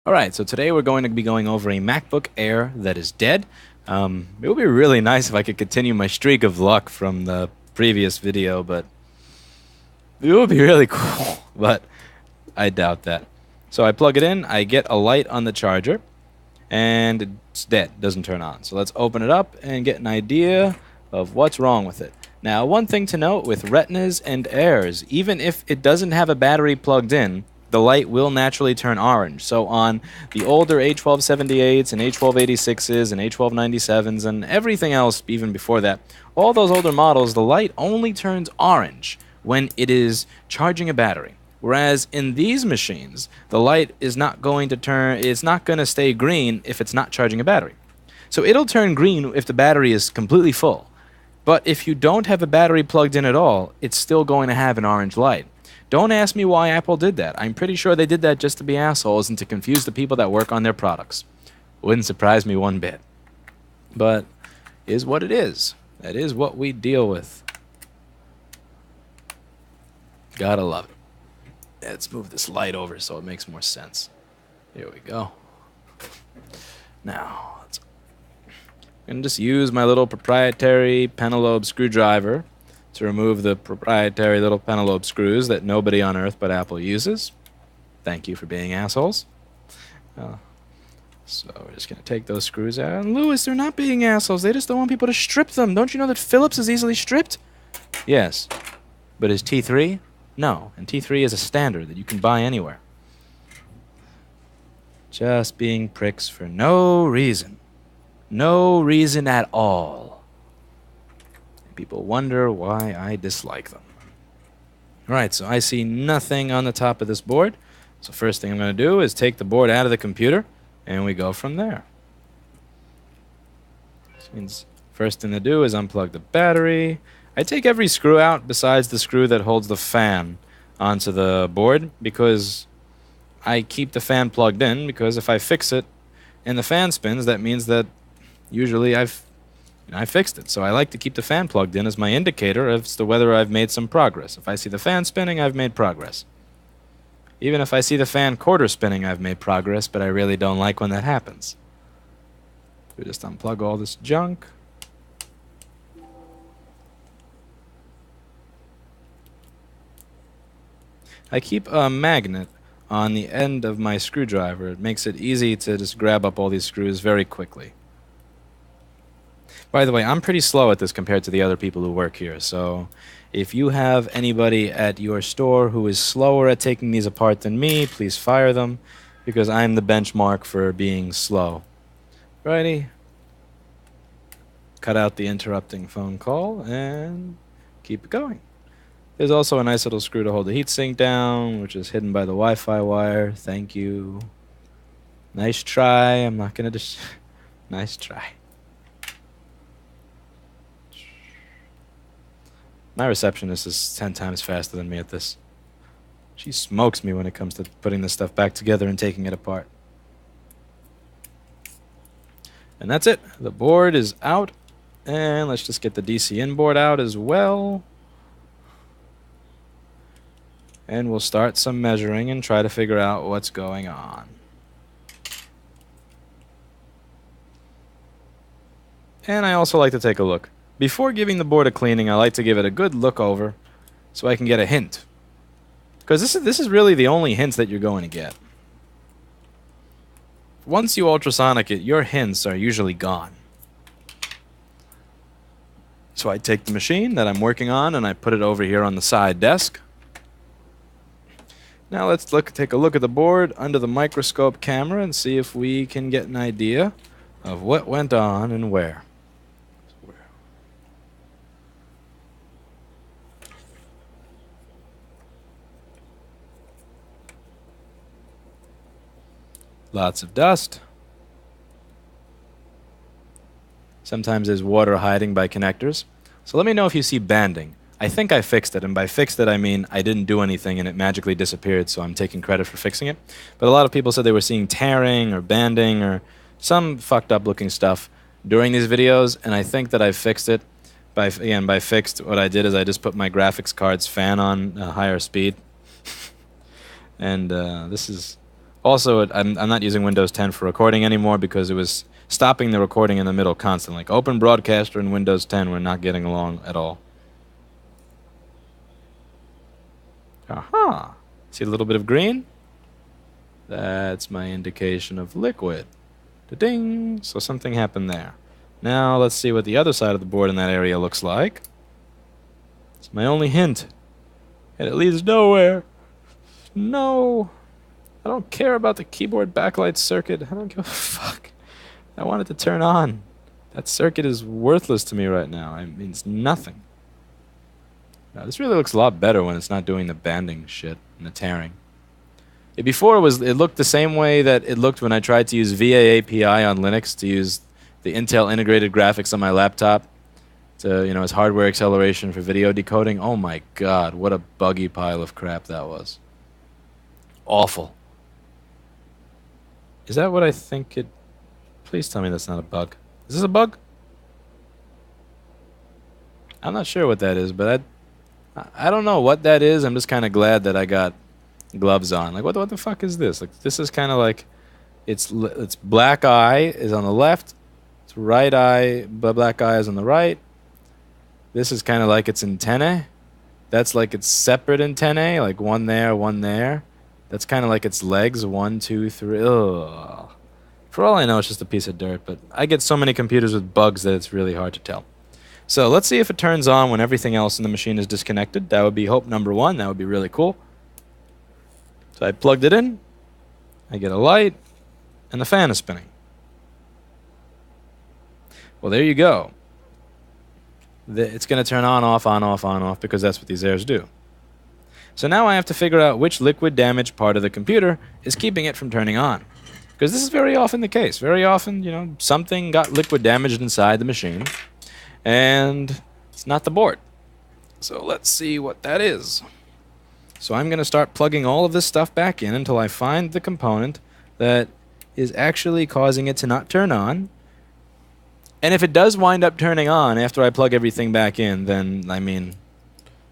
Alright, so today we're going to be going over a MacBook Air that is dead. It would be really nice if I could continue my streak of luck from the previous video, but it would be really cool, but I doubt that. So I plug it in, I get a light on the charger, and it's dead, doesn't turn on. So let's open it up and get an idea of what's wrong with it. Now, one thing to note with Retinas and Airs, even if it doesn't have a battery plugged in, the light will naturally turn orange. So on the older A1278s and A1286s and A1297s and everything else even before that, all those older models, the light only turns orange when it is charging a battery. Whereas in these machines, the light is not going to turn, it's not going to stay green if it's not charging a battery. So it'll turn green if the battery is completely full. But if you don't have a battery plugged in at all, it's still going to have an orange light. Don't ask me why Apple did that. I'm pretty sure they did that just to be assholes and to confuse the people that work on their products. Wouldn't surprise me one bit. But is what it is. That is what we deal with. Gotta love it. Let's move this light over so it makes more sense. Here we go. Now, I'm going to just use my little proprietary Penelope screwdriver to remove the proprietary little Penelope screws that nobody on earth but Apple uses. Thank you for being assholes. So we're just going to take those screws out. And Lewis, they're not being assholes. They just don't want people to strip them. Don't you know that Philips is easily stripped? Yes. But is T3? No. And T3 is a standard that you can buy anywhere. Just being pricks for no reason. No reason at all. People wonder why I dislike them. Alright, so I see nothing on the top of this board. So first thing I'm going to do is take the board out of the computer, and we go from there. This means first thing to do is unplug the battery. I take every screw out besides the screw that holds the fan onto the board, because I keep the fan plugged in, because if I fix it and the fan spins, that means that usually I fixed it. So I like to keep the fan plugged in as my indicator as to whether I've made some progress. If I see the fan spinning, I've made progress. Even if I see the fan quarter spinning, I've made progress, but I really don't like when that happens. We just unplug all this junk. I keep a magnet on the end of my screwdriver. It makes it easy to just grab up all these screws very quickly. By the way, I'm pretty slow at this compared to the other people who work here, so if you have anybody at your store who is slower at taking these apart than me, please fire them, because I'm the benchmark for being slow. Righty. Cut out the interrupting phone call and keep it going. There's also a nice little screw to hold the heatsink down, which is hidden by the Wi-Fi wire. Thank you. Nice try. I'm not going to just... Nice try. My receptionist is 10 times faster than me at this. She smokes me when it comes to putting this stuff back together and taking it apart. And that's it. The board is out. And let's just get the DC in board out as well. And we'll start some measuring and try to figure out what's going on. And I also like to take a look. Before giving the board a cleaning, I like to give it a good look over so I can get a hint. Because this is really the only hints that you're going to get. Once you ultrasonic it, your hints are usually gone. So I take the machine that I'm working on and I put it over here on the side desk. Now let's take a look at the board under the microscope camera and see if we can get an idea of what went on and where. Lots of dust. Sometimes there's water hiding by connectors. So let me know if you see banding. I think I fixed it, and by fixed it I mean I didn't do anything and it magically disappeared, so I'm taking credit for fixing it. But a lot of people said they were seeing tearing or banding or some fucked up looking stuff during these videos, and I think that I fixed it. By fixed, what I did is I just put my graphics card's fan on higher speed. And this is Also, I'm not using Windows 10 for recording anymore because it was stopping the recording in the middle constantly. Like Open Broadcaster and Windows 10 were not getting along at all. Aha! See a little bit of green? That's my indication of liquid. Da-ding! So something happened there. Now let's see what the other side of the board in that area looks like. It's my only hint. And it leads nowhere. No. I don't care about the keyboard backlight circuit. I don't give a fuck. I want it to turn on. That circuit is worthless to me right now. It means nothing. Now, this really looks a lot better when it's not doing the banding shit and the tearing. Before it looked the same way that it looked when I tried to use VA API on Linux to use the Intel integrated graphics on my laptop to, as hardware acceleration for video decoding. Oh my god, what a buggy pile of crap that was. Awful. Is that what I think it... Please tell me that's not a bug. Is this a bug? I'm not sure what that is, but I don't know what that is. I'm just kind of glad that I got gloves on. Like, what the fuck is this? Like, this is kind of like... It's black eye is on the left. It's right eye, black eye is on the right. This is kind of like its antennae. That's like its separate antennae, like one there, one there. That's kind of like its legs, 1, 2, 3. Ugh. For all I know, it's just a piece of dirt, but I get so many computers with bugs that it's really hard to tell. So let's see if it turns on when everything else in the machine is disconnected. That would be hope number one. That would be really cool. So I plugged it in. I get a light, and the fan is spinning. Well, there you go. It's going to turn on, off, because that's what these airs do. So now I have to figure out which liquid damaged part of the computer is keeping it from turning on. Because this is very often the case. Very often, something got liquid damaged inside the machine, and it's not the board. So let's see what that is. So I'm going to start plugging all of this stuff back in until I find the component that is actually causing it to not turn on. And if it does wind up turning on after I plug everything back in, then,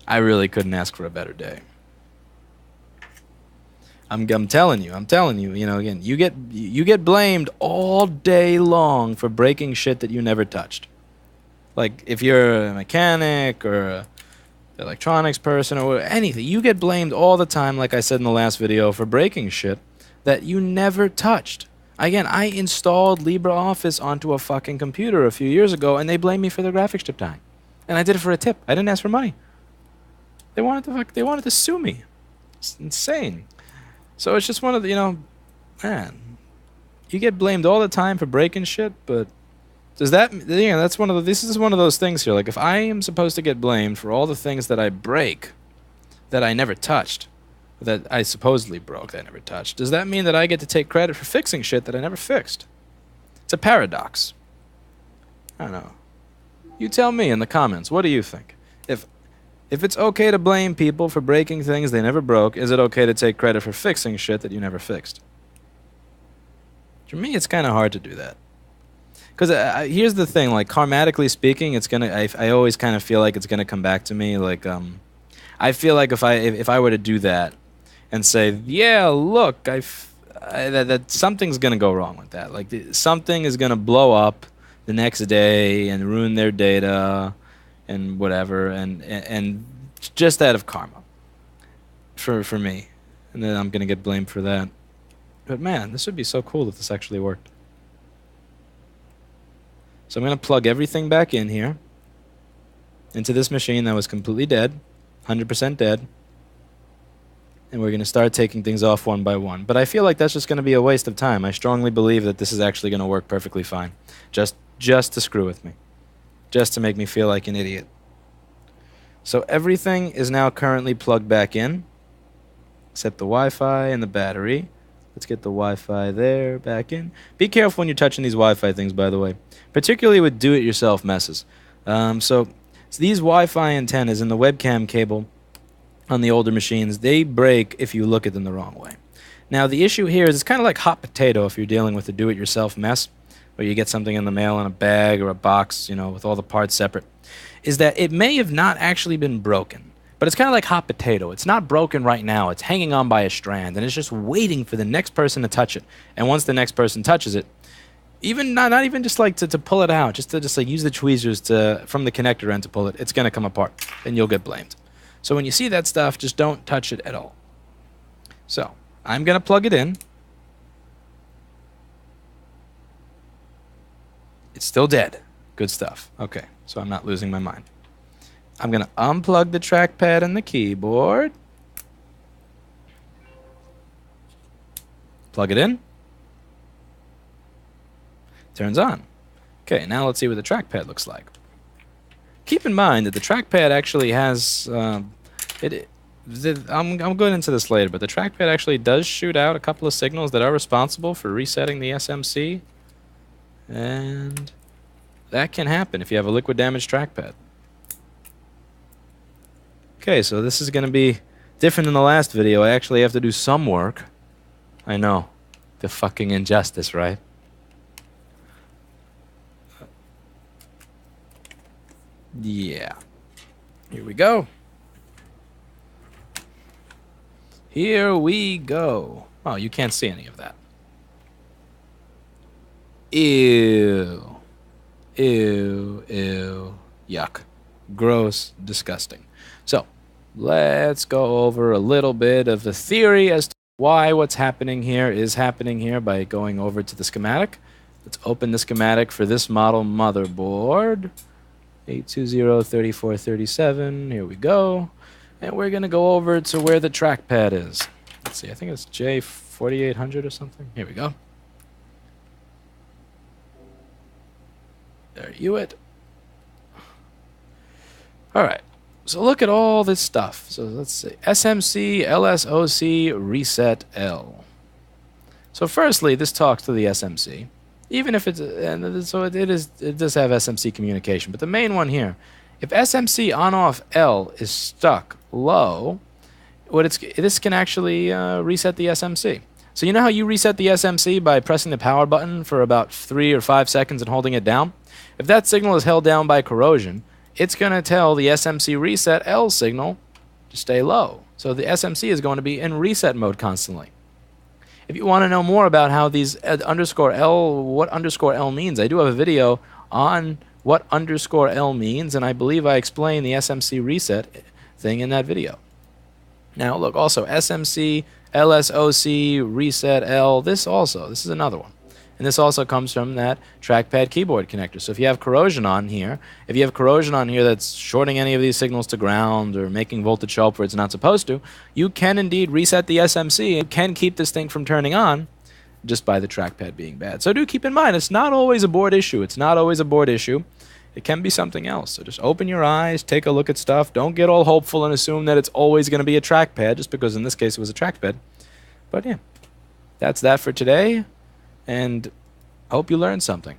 I really couldn't ask for a better day. I'm telling you, again, you get blamed all day long for breaking shit that you never touched. Like, if you're a mechanic or an electronics person or anything, you get blamed all the time, like I said in the last video, for breaking shit that you never touched. Again, I installed LibreOffice onto a fucking computer a few years ago, and they blamed me for the graphics chip dying. And I did it for a tip. I didn't ask for money. They wanted to sue me. It's insane. So it's just one of the, man, you get blamed all the time for breaking shit, but does that, this is one of those things here. Like, if I am supposed to get blamed for all the things that I break, that I never touched, that I supposedly broke, that I never touched, does that mean that I get to take credit for fixing shit that I never fixed? It's a paradox. I don't know. You tell me in the comments, what do you think? If it's okay to blame people for breaking things they never broke, is it okay to take credit for fixing shit that you never fixed? For me, it's kind of hard to do that. Because here's the thing, like, karmatically speaking, it's gonna. I always kind of feel like it's gonna come back to me. Like, I feel like if I were to do that and say, yeah, look, that something's gonna go wrong with that. Like, something is gonna blow up the next day and ruin their data and whatever, and just out of karma for me, and then I'm gonna get blamed for that. But man, this would be so cool if this actually worked. So I'm gonna plug everything back in here into this machine that was completely dead, 100% dead, and we're gonna start taking things off one by one. But I feel like that's just gonna be a waste of time. I strongly believe that this is actually gonna work perfectly fine, just to screw with me. Just to make me feel like an idiot. So everything is now currently plugged back in, except the Wi-Fi and the battery. Let's get the Wi-Fi there, back in. Be careful when you're touching these Wi-Fi things, by the way, particularly with do-it-yourself messes. So these Wi-Fi antennas and the webcam cable on the older machines, they break if you look at them the wrong way. Now, the issue here is it's kind of like hot potato if you're dealing with a do-it-yourself mess, or you get something in the mail in a bag or a box, with all the parts separate, is that it may have not actually been broken, But it's kind of like hot potato. It's not broken right now. It's hanging on by a strand, and it's just waiting for the next person to touch it. And once the next person touches it, even not even just like to pull it out, just to like use the tweezers from the connector end to pull it, it's going to come apart, and you'll get blamed. So when you see that stuff, just don't touch it at all. So I'm going to plug it in. It's still dead. Good stuff. Okay, so I'm not losing my mind. I'm going to unplug the trackpad and the keyboard. Plug it in. Turns on. Okay, now let's see what the trackpad looks like. Keep in mind that the trackpad actually has... I'm going into this later, but the trackpad actually does shoot out a couple of signals that are responsible for resetting the SMC. And that can happen if you have a liquid damaged trackpad. Okay, so this is going to be different than the last video. I actually have to do some work. I know. The fucking injustice, right? Yeah. Here we go. Here we go. Oh, you can't see any of that. Ew. Ew. Ew. Yuck. Gross. Disgusting. So, let's go over a little bit of the theory as to why what's happening here is happening here by going over to the schematic. Let's open the schematic for this model motherboard. 820-3437. Here we go. And we're going to go over to where the trackpad is. Let's see. I think it's J4800 or something. Here we go. There you it. All right. So look at all this stuff. So let's see. SMC, LSOC, reset L. So firstly, this talks to the SMC. Even if it's, and so it does have SMC communication. But the main one here, if SMC on-off L is stuck low, this can actually reset the SMC. So you know how you reset the SMC by pressing the power button for about 3 or 5 seconds and holding it down? If that signal is held down by corrosion, it's going to tell the SMC reset L signal to stay low. So the SMC is going to be in reset mode constantly. If you want to know more about how these underscore L, what underscore L means, I do have a video on what underscore L means, and I believe I explained the SMC reset thing in that video. Now look, also SMC, LSOC, reset L, this is another one. And this also comes from that trackpad keyboard connector. So if you have corrosion on here, that's shorting any of these signals to ground or making voltage show up where it's not supposed to, you can indeed reset the SMC and can keep this thing from turning on just by the trackpad being bad. So do keep in mind, it's not always a board issue. It's not always a board issue. It can be something else. So just open your eyes, take a look at stuff. Don't get all hopeful and assume that it's always going to be a trackpad, just because in this case it was a trackpad. But yeah, that's that for today. And I hope you learned something.